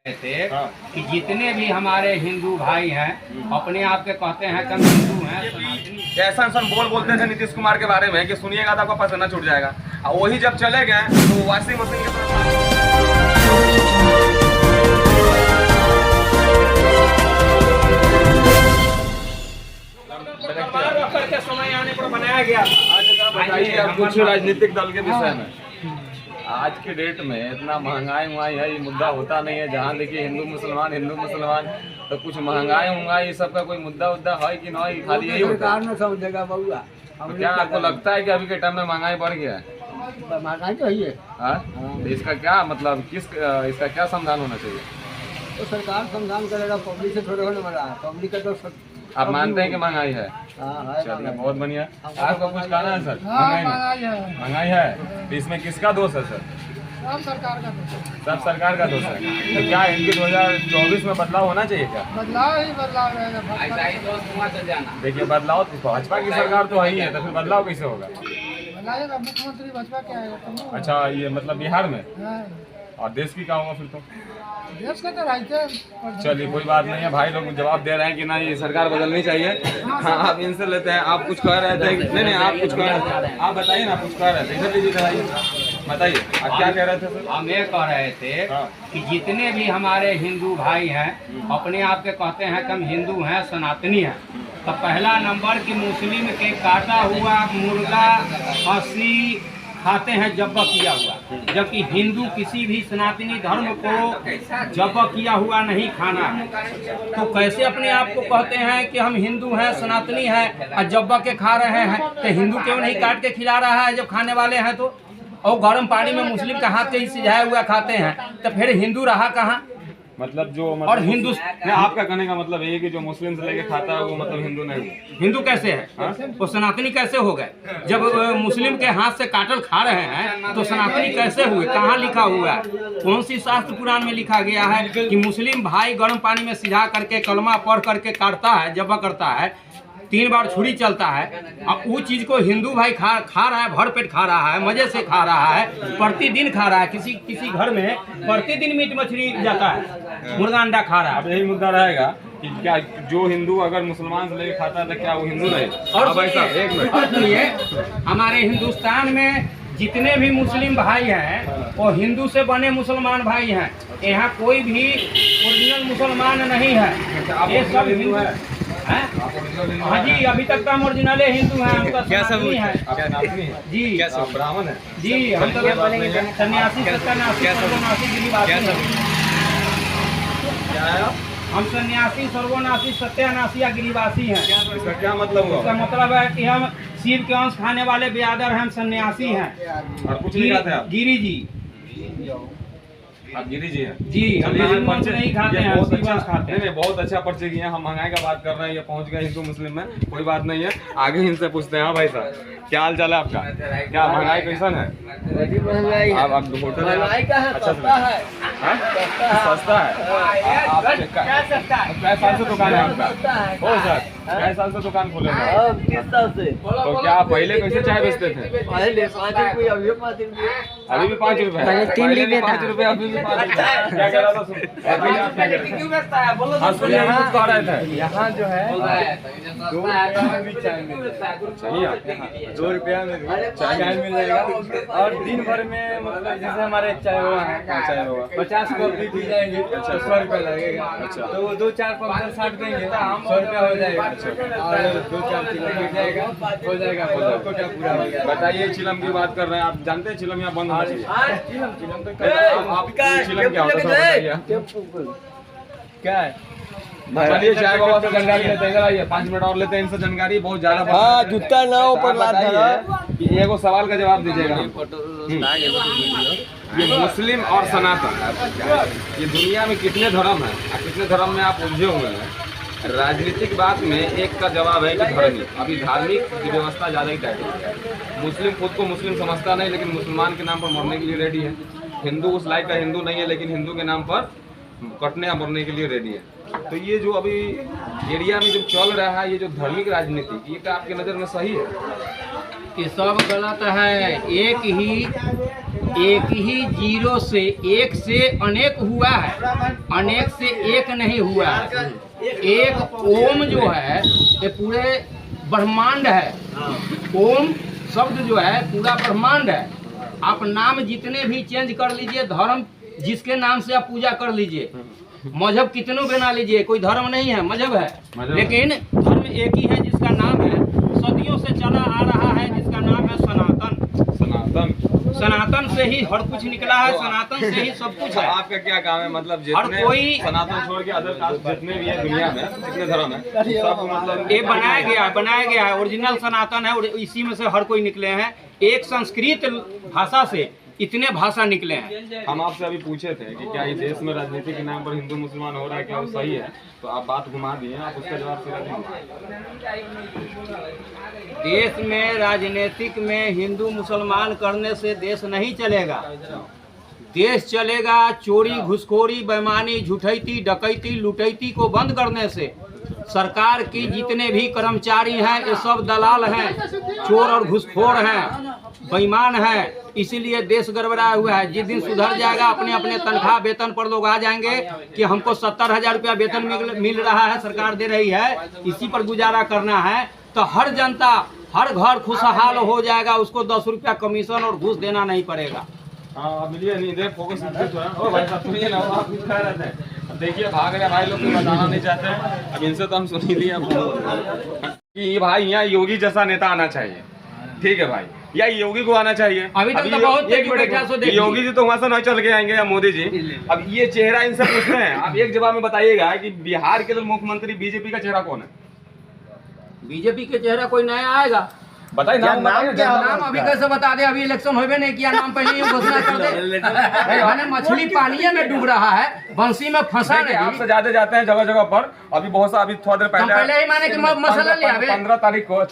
थे कि जितने भी हमारे हिंदू भाई हैं अपने आप के कहते हैं कि हम हिंदू हैं। ऐसा बोलते थे नीतीश कुमार के बारे में कि सुनिएगा तो आपका पसीना छूट जाएगा। और वही जब चले गए तो वॉशिंग मशीन के के समय आने पर बनाया गया। आज कुछ राजनीतिक दल के विषय में आज के डेट में इतना महंगाई है, ये मुद्दा होता नहीं है। जहाँ देखिए हिंदू मुसलमान तो कुछ महंगाई ये सब का कोई मुद्दा है कि नहीं, खाली यही होता है। समझेगा बउआ। तो क्या आपको लगता है कि अभी के टाइम में महंगाई बढ़ गया है? महंगाई तो है। तो इसका क्या मतलब इसका क्या समाधान होना चाहिए? तो सरकार समाधान करेगा, पब्लिक से थोड़े होने वाला है। पब्लिक का तो आप मानते हैं कि महंगाई है? हाँ, चलिए बहुत बढ़िया। आपको कुछ कहना है सर? महंगाई है तो इसमें किसका दोष है सर? सब सरकार का दोष है। सब सरकार का दोष है। तो क्या इनके 2024 में बदलाव होना चाहिए क्या? बदलाव रहेगा। देखिए बदलाव तो भाजपा की सरकार तो है ही है, तो फिर बदलाव कैसे होगा? बदलाएगा मुख्यमंत्री भाजपा क्या आएगा? अच्छा, ये मतलब बिहार में, हाँ, और देश की क्या होगा फिर? तो देश का तो राज्य। चलिए कोई बात नहीं है, भाई लोग जवाब दे रहे हैं कि ना ये सरकार बदलनी चाहिए। हाँ, आप इनसे लेते हैं। आप कुछ कह रहे थे? नहीं आप कुछ कह रहे थे, आप बताइए ना, कुछ कह रहे थे। इधर लीजिए, बताइए आप क्या कह रहे थे सर? हम ये कह रहे थे कि जितने भी हमारे हिंदू भाई हैं अपने आप के कहते हैं कि हम हिंदू हैं, सनातनी हैं, तो पहला नंबर कि मुस्लिम के काटा हुआ मुर्गा खस्सी खाते हैं जब्बा किया हुआ, जबकि हिंदू किसी भी सनातनी धर्म को जब्बा किया हुआ नहीं खाना है। तो कैसे अपने आप को कहते हैं कि हम हिंदू हैं, सनातनी हैं और जब्बा के खा रहे हैं? तो हिंदू क्यों नहीं काट के खिला रहा है जब खाने वाले हैं तो? और गर्म पानी में मुस्लिम का हाथ के सिझाया हुआ खाते हैं, तो फिर हिंदू रहा कहाँ? मतलब जो और हिंदू आपका कहने का मतलब ये कि जो मुस्लिम से लेके खाता है वो मतलब हिंदू नहीं? हिंदू कैसे है? वो सनातनी कैसे हो गए? जब मुस्लिम के हाथ से काटल खा रहे हैं तो सनातनी कैसे हुए? कहाँ लिखा हुआ है? कौन सी शास्त्र पुराण में लिखा गया है कि मुस्लिम भाई गर्म पानी में सिझा करके कलमा पढ़ करके काटता है, जब्बा करता है, 3 बार छुरी चलता है? अब वो चीज को हिंदू भाई खा रहा है, भर पेट खा रहा है, मजे से खा रहा है, प्रतिदिन खा रहा है। किसी घर में प्रतिदिन मीट मछली जाता है, मुर्गा अंडा खा रहा है। अब यही मुद्दा रहेगा कि क्या जो हिंदू अगर मुसलमान से लेके खाता है तो क्या वो हिंदू नहीं? और ऐसा एक मिनट, हमारे हिंदुस्तान में जितने भी मुस्लिम भाई हैं वो हिंदू से बने मुसलमान भाई हैं। यहाँ कोई भी ओरिजिनल मुसलमान नहीं है, ये सब हिंदू है। हाँ जी, अभी तक तो हम ओरिजिनल हिंदू हैं। हम तो सनातनी हैं जी, ब्राह्मण है जी। हम तो सन्यासी सर्वनाशी गिरिवासी हैं। हम सन्यासी सर्वनाशी सत्यानाशी या गिरिवासी हैं। इसका क्या मतलब हुआ? इसका मतलब है कि हम शिव के अंश खाने वाले ब्यादर हैं, हम सन्यासी हैं। और कुछ नहीं खाते आप? गिरी जी, आप गिरी जी हैं जी। हम मांस नहीं खाते हैं, बहुत अच्छा खाते हैं। नहीं, बहुत अच्छा परिचय किया। हम महंगाई का बात कर रहे हैं, ये पहुंच गए हिंदू मुस्लिम में, कोई बात नहीं है। आगे इनसे पूछते हैं। हाँ भाई साहब, क्या हाल चाल है आपका? क्या महंगाई कैसन है? महंगाई आप होटल महंगाई का है, सस्ता है। सस्ता है? कै साल से दुकान है आपका? हो सर, कै साल से दुकान खोले हैं? 30 साल से। तो क्या आप पहले कैसे चाय बेचते थे? पहले 5 रुपये, अभी 5 रुपये। अभी भी 5 रुपए? पहले 3 रुपए, 5 रुपए, अभी भी 5 रुपए। क्या कह रहा था? सुनिए, कुछ कह रहे थे। यहाँ जो है 2 रुपया में भी चाय मिल चाहिए, 2 रुपया में भी चाय मिल जाएगा। और दिन भर में मतलब जैसे हमारे चाय हुआ है, 50 कॉफी पी जाएंगे, 100 रुपया लगेगा। अच्छा। तो वो 2-4 पंक्चर 60 देंगे, 100 रुपया हो जाएगा। और 2-4 किलो मिल जाएगा, हो जाएगा, कोटा पूरा हो गया। बताइए, चिलम की बात कर रहे हैं आप, जानते हैं चिलम यहाँ बंद होना चाहिए? चिलम तो चिलम क्या होता है? क्या है? चलिए चाय बाबा से जानकारी लेते हैं। आइए 5 मिनट और लेते हैं इनसे जानकारी, बहुत ज्यादा। हाँ, जूता ना ऊपर लाद धरा। कि एगो सवाल का जवाब दीजिएगा। ये मुस्लिम और सनातन, ये दुनिया में कितने धर्म हैं और कितने धर्म में आप उलझे हुए हैं? राजनीतिक बात में एक का जवाब है कि धर्मी। अभी धार्मिक व्यवस्था ज़्यादा ही टाइट है। मुस्लिम खुद को मुस्लिम समझता नहीं, लेकिन मुसलमान के नाम पर मरने के लिए रेडी है। हिंदू उस लायक का हिंदू नहीं है, लेकिन हिंदू के नाम पर कटने या मरने के लिए रेडी है। तो ये जो अभी एरिया में जो चल रहा है, ये जो धार्मिक राजनीति, ये क्या आपकी नज़र में सही है? कि सब गलत है। एक ही एक ही जीरो से एक से अनेक हुआ है, अनेक से एक नहीं हुआ है। एक ओम जो है ये पूरे ब्रह्मांड है। ओम शब्द जो है पूरा ब्रह्मांड है। आप नाम जितने भी चेंज कर लीजिए, धर्म जिसके नाम से आप पूजा कर लीजिए, मजहब कितनों बना लीजिए, कोई धर्म नहीं है, मजहब है। लेकिन धर्म एक ही है जिसका नाम है, सदियों से चला आ रहा है, जिसका नाम है सनातन। सनातन से ही हर कुछ निकला है, सनातन से ही सब कुछ है। आपका क्या काम है, मतलब हर जितने कोई सनातन छोड़ के अदर कास्ट जितने भी है दुनिया में, जितने धर्म है सब मतलब ये बनाया गया है, ओरिजिनल सनातन है और इसी में से हर कोई निकले हैं। एक संस्कृत भाषा से इतने भाषा निकले हैं। हम आपसे अभी पूछे थे कि क्या ये देश में राजनीति के नाम पर हिंदू मुसलमान हो रहा है, क्या वो सही है? तो आप बात घुमा दिए, आप उसका जवाब सीधा दीजिए। देश में राजनीतिक में हिंदू मुसलमान करने से देश नहीं चलेगा। देश चलेगा चोरी, घुसखोरी, बेईमानी, झूठैती, डकैती, लुटैती को बंद करने से। सरकार की जितने भी कर्मचारी हैं ये सब दलाल हैं, चोर और घुसखोर हैं, बेईमान हैं। इसीलिए देश गड़बड़ाया हुआ है। जिस दिन सुधर जाएगा, अपने अपने तनख्वाह वेतन पर लोग आ जाएंगे कि हमको 70,000 रुपया वेतन मिल रहा है, सरकार दे रही है, इसी पर गुजारा करना है, तो हर जनता हर घर खुशहाल हो जाएगा। उसको 10 रुपया कमीशन और घूस देना नहीं पड़ेगा। हाँ मिलिए नहीं दे फोकस ओ भाई साहब सुनिए ना, आप कुछ कह रहे थे। अब देखिए भाग रहे भाई लोग, कुछ बताना नहीं चाहते हैं। अब इनसे तो हम सुन ही लिए कि भाई यहाँ योगी जैसा नेता आना चाहिए। ठीक है भाई, या योगी को आना चाहिए। अभी तक तो बहुत योगी जी तो वहाँ से नहीं चल के आएंगे या मोदी जी। अब ये चेहरा इनसे पूछते हैं, आप एक जवाब में बताइएगा कि बिहार के मुख्यमंत्री बीजेपी का चेहरा कौन है? बीजेपी के चेहरा कोई नया आएगा? बताइए नाम अभी कैसे बता दे? अभी इलेक्शन होबे नहीं किया, नाम पहले ही घोषणा कर दे। मैंने मछली पानी में डूब रहा है, बंसी में फंसा नहीं। आपसे ज्यादा जाते हैं जगह जगह पर। अभी बहुत सा अभी थोड़ा देर पहले ही माने कि मसला ले आवे। 15 तारीख को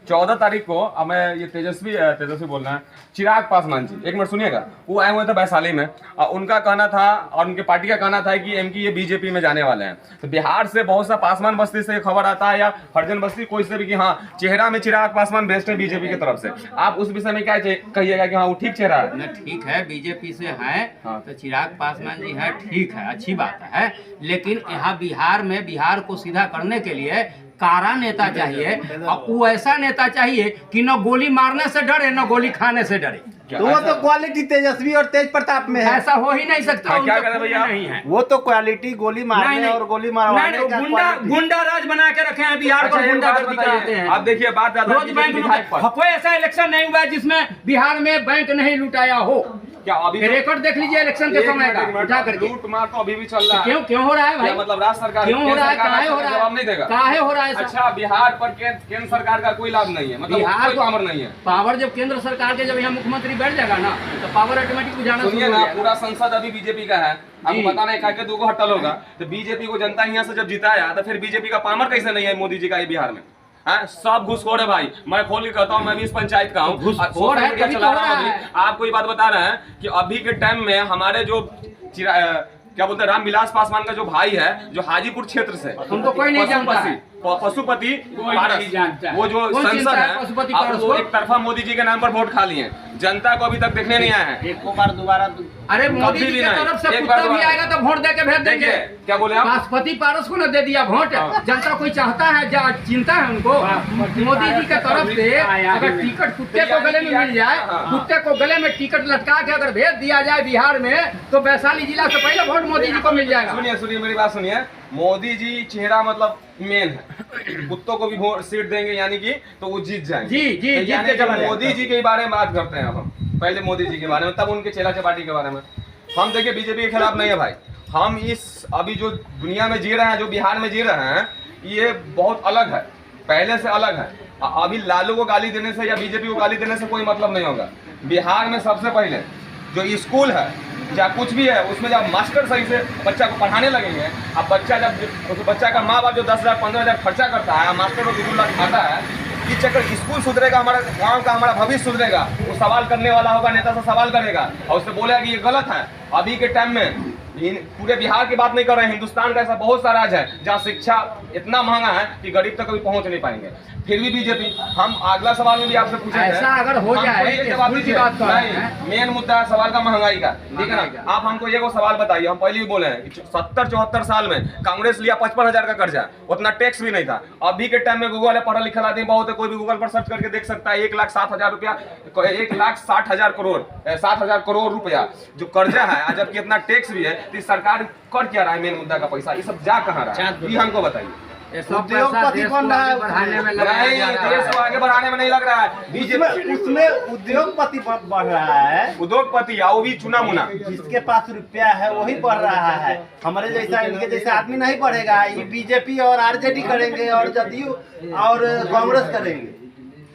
14 तारीख को हमें ये तेजस्वी बोलना है, चिराग पासवान जी, एक मिनट सुनिएगा। वो आए हुए थे वैशाली में, उनका कहना था और उनके पार्टी का कहना था कि एमकी ये बीजेपी में जाने वाले हैं। तो बिहार से बहुत सा पासवान बस्ती से खबर आता है या हरजन बस्ती कोई से भी कि हाँ चेहरा में चिराग पासवान बेस्ट है बीजेपी की तरफ से। आप उस विषय में क्या कहिएगा कि हाँ वो ठीक चेहरा है? ठीक है, बीजेपी से है हाँ। तो चिराग पासवान जी है, ठीक है, अच्छी बात है। लेकिन यहाँ बिहार में बिहार को सीधा करने के लिए कारा नेता चाहिए। और वो ऐसा नेता चाहिए कि न गोली मारने से डरे न गोली खाने से डरे। तो वो तो क्वालिटी तेजस्वी और तेज प्रताप में है। ऐसा हो ही नहीं सकता। क्या करें भैया? नहीं है वो तो क्वालिटी गोली मारने और गोली मारवाने का गुंडा राज बना के रखे हैं बिहार को, गुंडा गर्दी कराते हैं। आप देखिए बात रोज बैंक कोई ऐसा इलेक्शन नहीं हुआ जिसमें बिहार में बैंक नहीं लुटाया हो। क्या अभी रिकॉर्ड देख लीजिए इलेक्शन के समय का, उठा करके। लूट मार तो अभी भी चल रहा है। क्यों हो रहा है भाई? मतलब राज्य सरकार क्यों हो रहा है? काहे हो रहा है? जवाब नहीं देगा। काहे हो रहा है? अच्छा, बिहार पर केंद्र सरकार का कोई लाभ नहीं है, मतलब बिहार कोई पावर नहीं है। पावर जब केंद्र सरकार के जब यहाँ मुख्यमंत्री बैठ जाएगा ना तो पावर ऑटोमेटिक जाना। सुनिए ना, पूरा संसद अभी बीजेपी का है। आपको पता नहीं क्या दो हटल होगा। तो बीजेपी को जनता यहाँ से जब जिताया तो फिर बीजेपी का पावर कैसे नहीं है मोदी जी का ये बिहार में? सब घुसखोर है भाई। मैं खोल के कहता हूँ, मैं भी इस पंचायत का हूँ, घुसखोर है, चला रहा हूँ। आपको ये बात बता रहे हैं कि अभी के टाइम में हमारे जो क्या बोलते हैं रामविलास पासवान का जो भाई है, जो हाजीपुर क्षेत्र से, उनको कोई नहीं जानता। पशुपति पारस, वो जो संसद है, अब वो एक तरफा मोदी जी के नाम पर वोट खा लिए। जनता को अभी तक देखने नहीं आया है। एक बार दोबारा अरे मोदी जी की तरफ से कुत्ता भी आएगा तो वोट दे के भेज देंगे। क्या बोले आप? पशुपति पारस को न दे दिया वोट। जनता कोई चाहता है, चिंता है उनको। मोदी जी के तरफ से अगर टिकट कुत्ते को गले में मिल जाए, कुत्ते को गले में टिकट लटका के अगर भेज दिया जाए बिहार में, तो वैशाली जिला से पहले वोट मोदी जी को मिल जाएगा। सुनिए मेरी बात सुनिए। मोदी जी चेहरा मतलब मेन है। कुत्तों को भी वोट सीट देंगे यानी कि तो वो जीत जाएंगे। जी यानी कि मोदी जी के बारे में बात करते हैं हम, पहले मोदी जी के बारे में, तब उनके चेहरा चपाटी के बारे में। हम देखिए बीजेपी के खिलाफ नहीं है भाई। हम इस अभी जो दुनिया में जी रहे हैं, जो बिहार में जी रहे हैं, ये बहुत अलग है, पहले से अलग है। अभी लालू को गाली देने से या बीजेपी को गाली देने से कोई मतलब नहीं होगा। बिहार में सबसे पहले जो स्कूल है या कुछ भी है, उसमें जब मास्टर सही से बच्चा को पढ़ाने लगेंगे, अब बच्चा का माँ बाप जो 10,000 15,000 खर्चा करता है, मास्टर को 2 लाख खाता है, इस चक्कर स्कूल सुधरेगा, हमारा गांव का हमारा भविष्य सुधरेगा। वो सवाल करने वाला होगा, नेता से सवाल करेगा और उससे बोलेगा कि ये गलत है। अभी के टाइम में पूरे बिहार की बात नहीं कर रहे हैं, हिंदुस्तान का ऐसा बहुत सा राज्य है जहाँ शिक्षा इतना महंगा है कि गरीब तक कभी पहुंच नहीं पाएंगे। फिर भी बीजेपी, हम अगला सवाल में भी आपसे पूछे ऐसा अगर हो जाए, जवाब दीजिए। नहीं, मेन मुद्दा है सवाल का महंगाई का, ठीक है ना। आप हमको ये सवाल बताइए, हम पहले भी बोले हैं कि 70-74 साल में कांग्रेस लिया 55,000 का कर्जा, उतना टैक्स भी नहीं था। अभी के टाइम में गूगल है, पढ़ा लिखा आदमी बहुत है, कोई भी गूगल पर सर्च करके देख सकता है, 1,60,000 रुपया, 1,60,000 करोड़ रुपया जो कर्जा है, जबकि इतना टैक्स भी है, तो सरकार कर क्या रहा है? मेन मुद्दा का पैसा ये सब जा कहाँ रहा है, ये हमको बताइए। उद्योगपति बन रहा है, बढ़ाने में लग नहीं, देश को आगे बढ़ाने में नहीं लग रहा है। बीजेपी उसमें उद्योगपति बढ़ रहा है, उद्योगपति आओ भी चुना मुना, जिसके पास रुपया है वही बढ़ रहा है। हमारे जैसा, इनके जैसा आदमी नहीं बढ़ेगा। ये बीजेपी और आरजेडी करेंगे और जदयू और कांग्रेस करेंगे।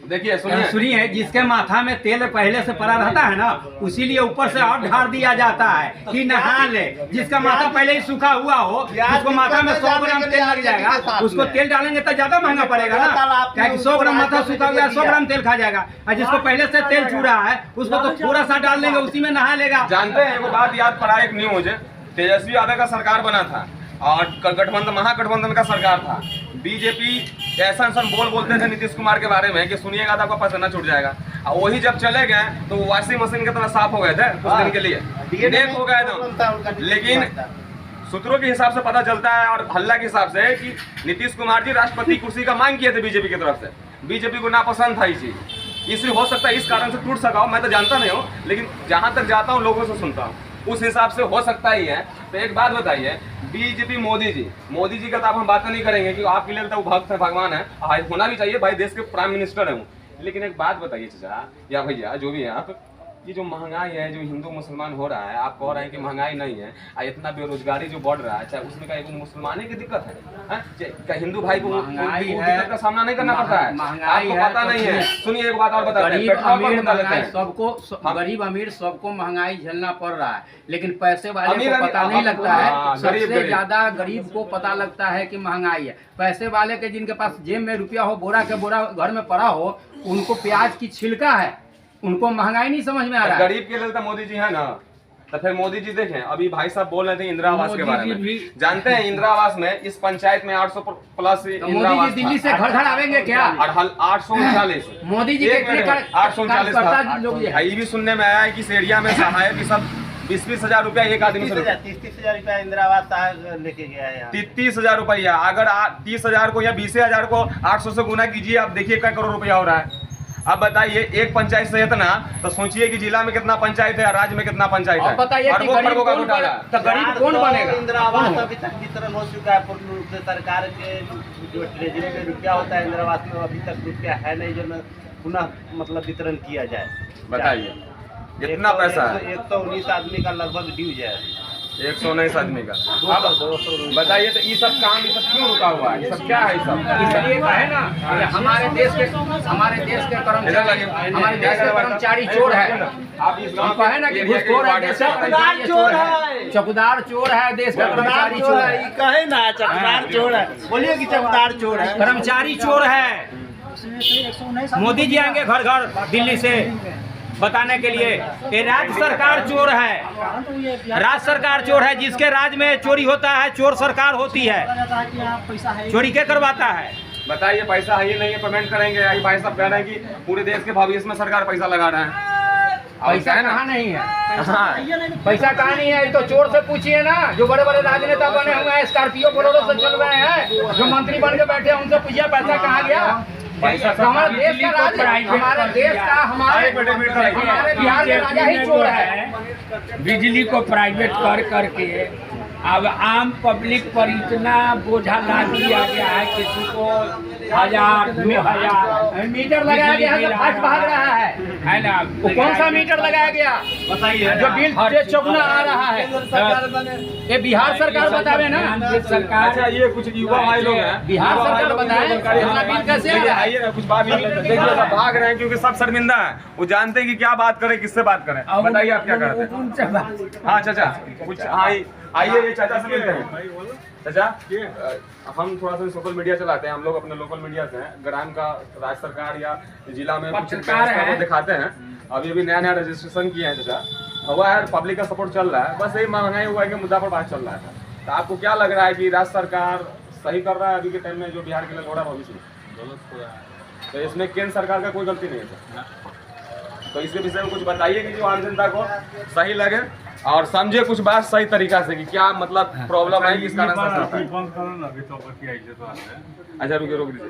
देखिए सुनिए, जिसके माथा में तेल पहले से पड़ा रहता है ना, उसीलिए ऊपर से और ढार दिया जाता है कि नहा ले। जिसका माथा पहले ही सूखा हुआ हो, उसको माथा में 100 ग्राम तेल लग जाएगा, उसको तेल डालेंगे तो ज्यादा महंगा पड़ेगा ना, क्या 100 ग्राम माथा सूखा हुआ 100 ग्राम तेल खा जाएगा। और जिसको पहले से तेल चूरा है, उसको तो थोड़ा सा डाल देंगे, उसी में नहा लेगा। जानते हैं, वो बात याद पड़ा, एक न्यूज, तेजस्वी यादव का सरकार बना था और गठबंधन, महागठबंधन का सरकार था। बीजेपी ऐसा बोलते थे नीतीश कुमार के बारे में कि सुनिएगा तो आपका पसीना छूट जाएगा, और वही जब चले गए तो वॉशिंग मशीन की तरह साफ हो गए थे कुछ दिन के लिए, नेक हो गए थे। लेकिन सूत्रों के हिसाब से पता चलता है और हल्ला के हिसाब से कि नीतीश कुमार जी राष्ट्रपति कुर्सी का मांग किए थे बीजेपी की तरफ से, बीजेपी को नापसंद था ये चीज, इसलिए हो सकता है इस कारण से टूट सका हो। मैं तो जानता नहीं हूँ, लेकिन जहां तक जाता हूँ लोगों से सुनता हूँ, उस हिसाब से हो सकता ही है। तो एक बात बताइए, बीजेपी मोदी जी का तो आप हम बात नहीं करेंगे कि आपके लिए तो भक्त है, भगवान है, होना भी चाहिए भाई, देश के प्राइम मिनिस्टर है। लेकिन एक बात बताइए चाचा या भैया जो भी है आप, ये जो महंगाई है, जो हिंदू मुसलमान हो रहा है, आप कह रहे हैं कि महंगाई नहीं है, इतना बेरोजगारी जो बढ़ रहा है, चाहे उसमें का एक मुसलमान की दिक्कत है, क्या हिंदू भाई को दिक्कत का सामना नहीं करना पड़ता है? आपको पता नहीं है। सुनिए एक बात और बताते हैं, सबको, गरीब अमीर सबको महंगाई झेलना पड़ रहा है, लेकिन पैसे वाले को पता नहीं लगता है। सबसे ज्यादा गरीब को पता लगता है कि महंगाई है। पैसे वाले के जिनके पास जेब में रुपया हो, बोरा के बोरा घर में पड़ा हो, उनको प्याज की छिलका है, उनको महंगाई नहीं समझ में आ रहा है। गरीब के लिए तो मोदी जी है ना, तो फिर मोदी जी देखें, अभी भाई साहब बोल रहे थे इंदिरा आवास के बारे में, जानते हैं इंदिरा आवास में इस पंचायत में 800 प्लस इंदिरा आवास, दिल्ली से घर आवेंगे क्या? 839 मोदी जी के 839 था। ये भी सुनने में आया है कि इस एरिया में सहायक सब 20-20 हजार रुपया एक आदमी से 30-30 हजार रुपया इंदिरा आवास लेके गया है। 30-30 हजार रुपया, अगर 30,000 को या 20,000 को 800 से गुना कीजिए, आप देखिए क्या करोड़ रुपया हो रहा है। अब बताइए, एक पंचायत से इतना, तो सोचिए कि जिला में कितना पंचायत है, राज्य में कितना पंचायत है। बताइए तो गरीब कौन बनेगा? इंदिरा आवास अभी तक वितरण हो चुका है पूर्ण रूप से। सरकार के जो ट्रेजरी में रुपया होता है इंदिरा आवास में, अभी तक रुपया है नहीं जो पुनः मतलब वितरण किया जाए। बताइए कितना पैसा है? 119 आदमी का लगभग ड्यूज है, 119 आदमी का। अब बताइए तो ये सब काम, ये सब क्यों रुका हुआ है? ये सब क्या है? ये सब इसलिए है ना, हमारे देश के कर्मचारी चोर है। आप इस गांव है ना कि घूसखोर है, चौकीदार चोर है, देश का कर्मचारी चोर है। कहे ना चौकीदार चोर है, बोलिए कि चौकीदार चोर है, कर्मचारी चोर है। मोदी जी आएंगे घर घर दिल्ली से बताने के लिए, ये राज्य सरकार चोर है, राज्य सरकार चोर है। जिसके राज्य में चोरी होता है, चोर सरकार होती है। चोरी क्या करवाता है? बताइए, पैसा है ही नहीं है, पेमेंट करेंगे। यही भाई साहब कह रहे हैं कि पूरे देश के भविष्य में सरकार पैसा लगा रहा है। पैसा कहाँ नहीं है? हाँ, पैसा कहाँ नहीं है? तो चोर से पूछिए ना, जो बड़े बड़े राजनेता बने हुए हैं, स्कॉर्पियो बोलेरो से चल रहे हैं, जो मंत्री बन के बैठे हैं, उनसे पूछिए पैसा कहाँ गया? हमारे देश का राजा, हमारे देश का, हमारे बिहार के राजा ही चोर है। बिजली को प्राइवेट कर करके अब आम पब्लिक पर इतना बोझा लाद दिया गया है, किसी को 1000 2000 मीटर लगाया गया है, तो फास्ट भाग रहा है ना। वो कौन सा मीटर लगाया गया? बताइए, जो बिल चौगुना आ रहा है, ये बिहार सरकार बतावे ना। सरकार, अच्छा ये कुछ युवा भाई लोग हैं, बिहार सरकार बताए बिल कैसे आइए ना, कुछ बात देखिए, भाग रहे हैं क्योंकि सब शर्मिंदा है। वो जानते हैं कि क्या बात करें, किससे बात करें। बताइए आप क्या करते हैं? हाँ चाचा, कुछ हाँ आइए ये चाचा से मिलते हैं। चाचा हम थोड़ा सा सोशल मीडिया चलाते हैं, हम लोग अपने लोकल मीडिया से हैं, ग्राम का राज्य सरकार या जिला में कुछ पत्रकार व्यवस्था को हैं। दिखाते हैं। अभी नया रजिस्ट्रेशन किए हैं चाचा, हुआ है, पब्लिक का सपोर्ट चल रहा है, बस यही महंगाई हुआ के मुद्दा पर बात चल रहा है। तो आपको क्या लग रहा है कि राज्य सरकार सही कर रहा है अभी के टाइम में जो बिहार के लिए घोड़ा भविष्य में? तो इसमें केंद्र सरकार का कोई गलती नहीं है सर। तो इसके विषय में कुछ बताइए कि जो आम जनता को सही लगे और समझे कुछ बात सही तरीका से कि क्या मतलब प्रॉब्लम है, किस कारण से। अच्छा रुकिए, रोक दीजिए।